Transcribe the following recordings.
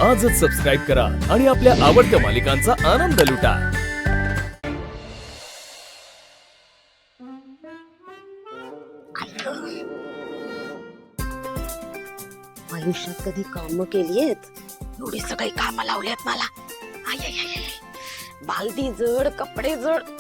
आजच सबस्क्राईब करा आणि आपल्या आवडत्या मालिकांचा आनंद लुटा। आयुष्यात कधी काम केलीयेत एवढी सगळी कामं लावलीत मला। आय आय आय आय, बालदी जड, कपडे जड।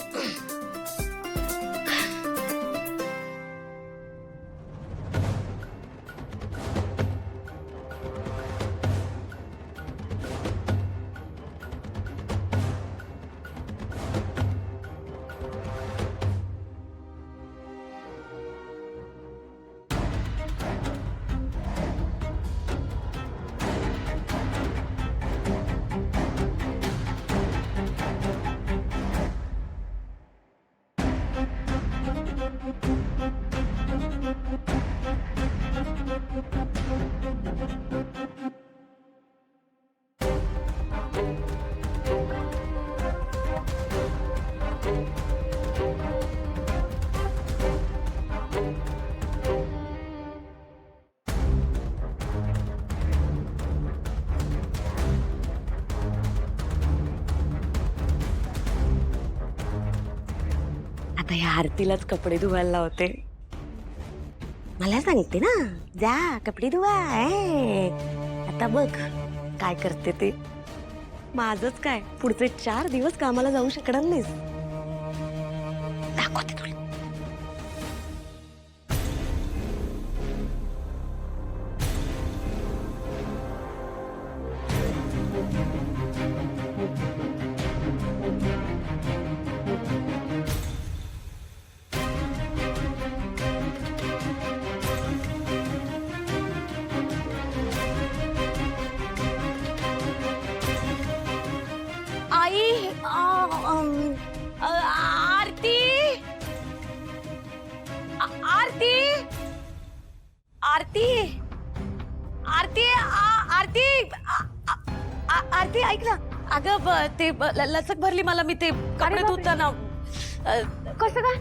आता या आरतीलाच कपडे धुवायला लावते। मला सांगते ना, जा कपडे धुवा। आता बघ काय करते ते। माझंच काय, पुढचे 4 दिवस कामाला जाऊ शकणार नाहीस। दाखवते तुला। आई आरती आरती आरती आरती आरती आरती ऐक ना। अगं ते लचक भरली मला, मी ते कपडे धुताना। कसं काय?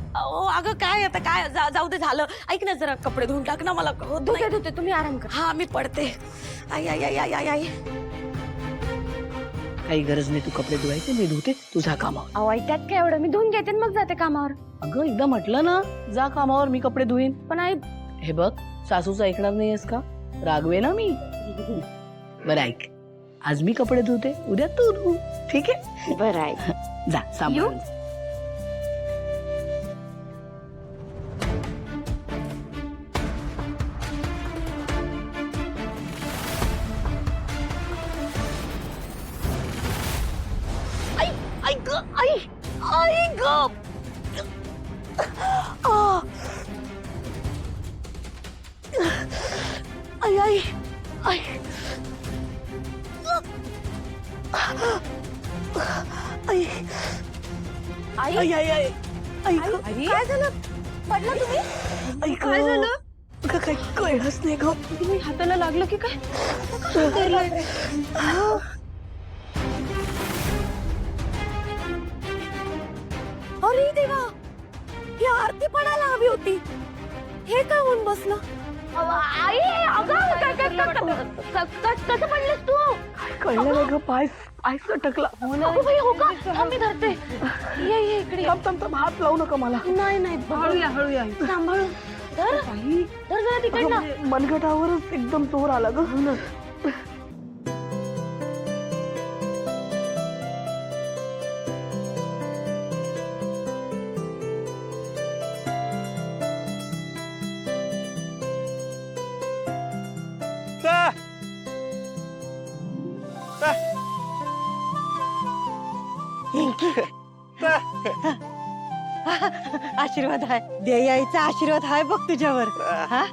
अगं काय आता काय, जाऊ दे झालं। ऐक ना जरा कपडे धुवून टाक ना, मला धुते तुम्ही आराम कर। हा मी पडते। आई आई आई आई आई आई, काही गरज नाही तू कपडे धुवायचे, मी धुते, तू जा कामावर। अहो आई त्यात काय एवढं, मी धुवून घेते मग जाते कामावर। अगं एकदा म्हटलं ना जा कामावर, मी कपडे धुईन। पण आई हे बघ, सासूचं ऐकणार नाहीयेस का? रागवे ना मी। बरं ऐक, आज मी कपडे धुते, उद्या तू धु, ठीक आहे? बरं आहे। जा सांभाळून। आई ग आई आई ग आई आई आई आई आई आई आई आई काय झालं? पडला तुम्ही? आई काय झालं? अगं काही कळलंच नाही ग। तुम्ही हाताला लागलं की काय? अरे देवा, ही आरती पडायला हवी होती। हे काय होऊन बसलं? आई अगं कसं पडलीस तू? कळलं नाही ग, पाय पाय सटकला। हो का? थांब मी धरते। ये ये इकडे। थांब, हात लावू नका मला। नाही नाही, हळूया सांभाळून धर धर जरा तिकडनं। मनगटावरच एकदम जोर आला ग। आशीर्वाद आहे, देयाईचा आशीर्वाद आहे बघ तुझ्यावर। हा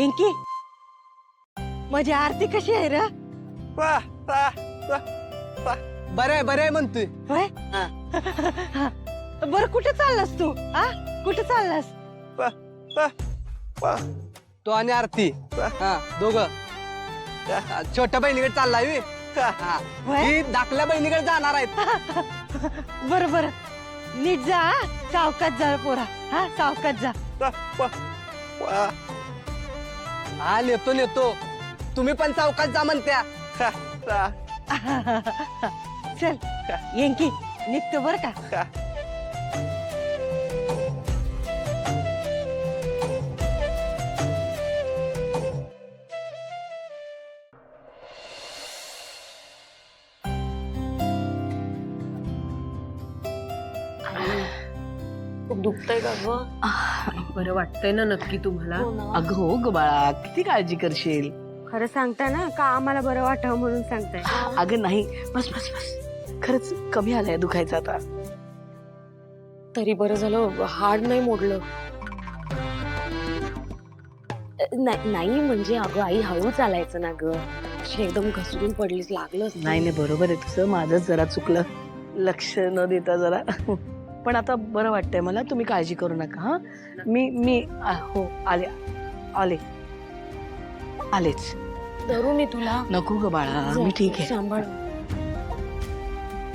इंकी, माझी आरती कशी आहे रे? बरं म्हणतोय। होय? बरं कुठे चाललास तू? हा कुठे चाललास? तो आणि आरती दोघं छोट्या बहिणीकडे चाललाय। ही धाकल्या बहिणीकडे जाणार आहेत। बरं बरं, नीट जा, सावकाश जा पोरा। हा सावकाश जा। हा नेतो तुम्ही पण चौकात जा म्हणत्या। चल येंकी निघतो बर का. खूप दुखतंय का ग? बरं वाटतंय ना नक्की तुम्हाला? अगं हो ग बाळा, किती काळजी करशील. खरं सांगता ना का आम्हाला बरं वाटावं म्हणून सांगताय. अगं नाही, बस बस बस, खरंच कमी आलंय दुखायचं आता. तरी बरं झालं हाड नाही मोडलं. नाही म्हणजे अगं आई हळू चालायचं ना ग, अशी एकदम घसरून पडलीस, लागलं नाही नाही, बरोबर आहे तुझं, माझंच जरा चुकलं, लक्ष न देता जरा. पण आता बरं वाटतंय मला, तुम्ही काळजी करू नका. हा मी हो आले आले आलेच. धरू मी तुला? नको ग बाळा, मी ठीक आहे. सांभाळ,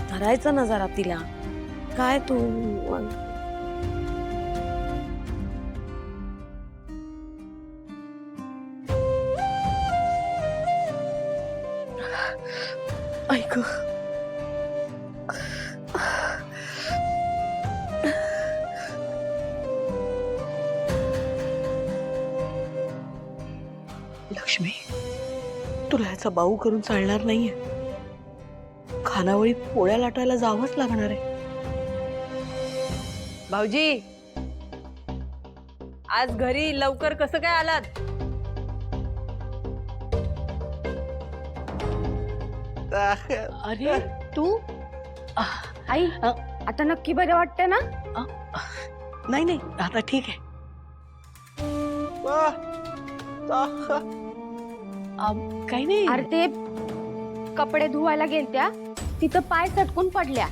धरायचं ना जरा तिला. काय तू ऐक, लक्ष्मी, तुला याचा बाऊ करून चालणार नाहीये. खानावळीत पोळ्या लाटायला जावंच लागणार आहे. भाऊजी, आज घरी लवकर कसं काय आलात? अरे तू आई आता नक्की बरं वाटतंय ना? नाही नाही, आता ठीक आहे. काही नाही. अरे ते कपडे धुवायला गेलत्या, तिथं पाय सटकून पडल्या.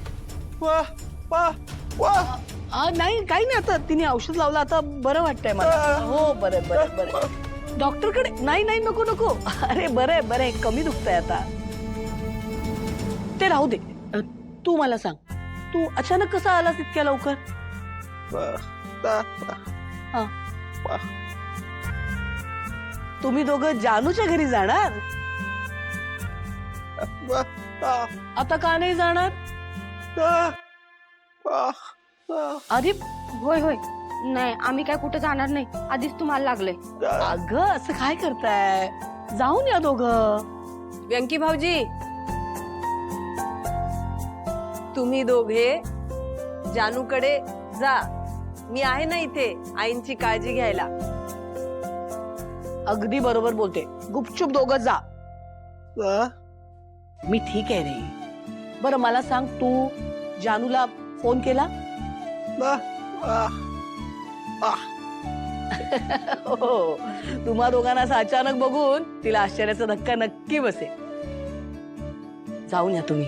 नाही काही नाही, आता तिने औषध लावलं, आता बरं वाटतंय मला. हो बरं बरं बरं. डॉक्टरकडे नाही नाही, नको नको. अरे बरं बरं, कमी दुखतंय आता. ते राहू दे. तू मला सांग, तू अचानक कसा आलास इतक्या लवकर? हा. तुम्ही दोघं जानूच्या घरी जाणार? आता का नाही जाणार? अरे होय होय, नाही आम्ही काय कुठे जाणार नाही, आधीच तुम्हाला लागलंय. अगं असं काय करताय, जाऊन या दोघं. व्यंकी भाऊजी, तुम्ही दोघे जानूकडे जा, मी आहे ना इथे आईंची काळजी घ्यायला. अगदी बरोबर बोलते, गुपचूप दोघं जा. मी ठीक आहे रे. बरं मला सांग, तू जानूला फोन केला? हो, तुम्हा दोघांना असं अचानक बघून तिला आश्चर्याचा धक्का नक्की बसेल. जाऊन या तुम्ही.